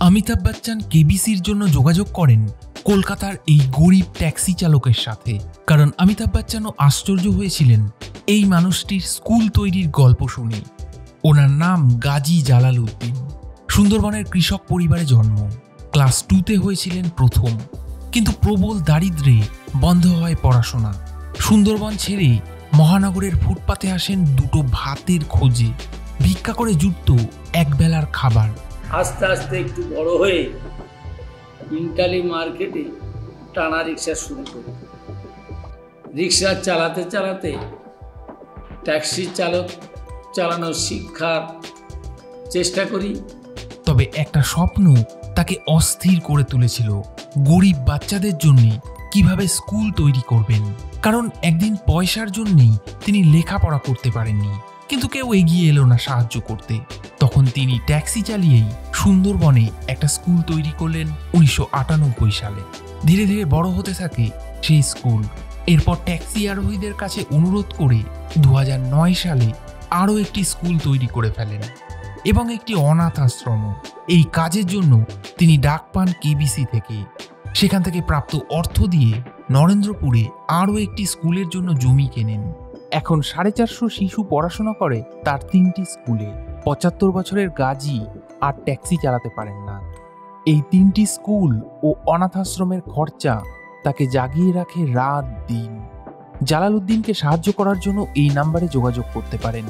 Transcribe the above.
অমিতাভ বচ্চন কেবিসির জন্য যোগাযোগ করেন কলকাতার এই গরিব ট্যাক্সি চালকের সাথে, কারণ অমিতাভ বচ্চনও আশ্চর্য হয়েছিলেন এই মানুষটির স্কুল তৈরির গল্প শুনে। ওনার নাম গাজী জালালউদ্দিন। সুন্দরবনের কৃষক পরিবারে জন্ম। ক্লাস 2তে হয়েছিলেন প্রথম, কিন্তু প্রবল দারিদ্র্যে বন্ধ হয় পড়াশোনা। সুন্দরবন ছেড়ে মহানগরের ফুটপাতে আসেন দুটো ভাতের খোঁজে। ভিক্ষা করে জুটত একবেলার খাবার। আস্তে আস্তে একটু বড় হয়ে ইন্টালি মার্কেটে টানা রিক্সা শুরু করি। রিক্সা চালাতে চালাতে ট্যাক্সি চালানোর শিক্ষার চেষ্টা করি। তবে একটা স্বপ্ন তাকে অস্থির করে তুলেছিল, গরিব বাচ্চাদের জন্য কিভাবে স্কুল তৈরি করবেন। কারণ একদিন পয়সার জন্যই তিনি লেখাপড়া করতে পারেননি, কিন্তু কেউ এগিয়ে এলো না সাহায্য করতে। তখন তিনি ট্যাক্সি চালিয়েই সুন্দরবনে একটা স্কুল তৈরি করলেন 1998 সালে। ধীরে ধীরে বড় হতে থাকে সেই স্কুল। এরপর ট্যাক্সি আরোহীদের কাছে অনুরোধ করে 2009 সালে আরও একটি স্কুল তৈরি করে ফেলেন এবং একটি অনাথ আশ্রম। এই কাজের জন্য তিনি ডাক পান কেবিসি থেকে। সেখান থেকে প্রাপ্ত অর্থ দিয়ে নরেন্দ্রপুরে আরও একটি স্কুলের জন্য জমি কেনেন। এখন 450 শিশু পড়াশোনা করে তার 3টি স্কুলে। 75 বছরের গাজী আর ট্যাক্সি চালাতে পারেন না। এই 3টি স্কুল ও অনাথ আশ্রমের খরচা তাকে জাগিয়ে রাখে রাত দিন। জালালউদ্দিনকে সাহায্য করার জন্য এই নাম্বারে যোগাযোগ করতে পারেন।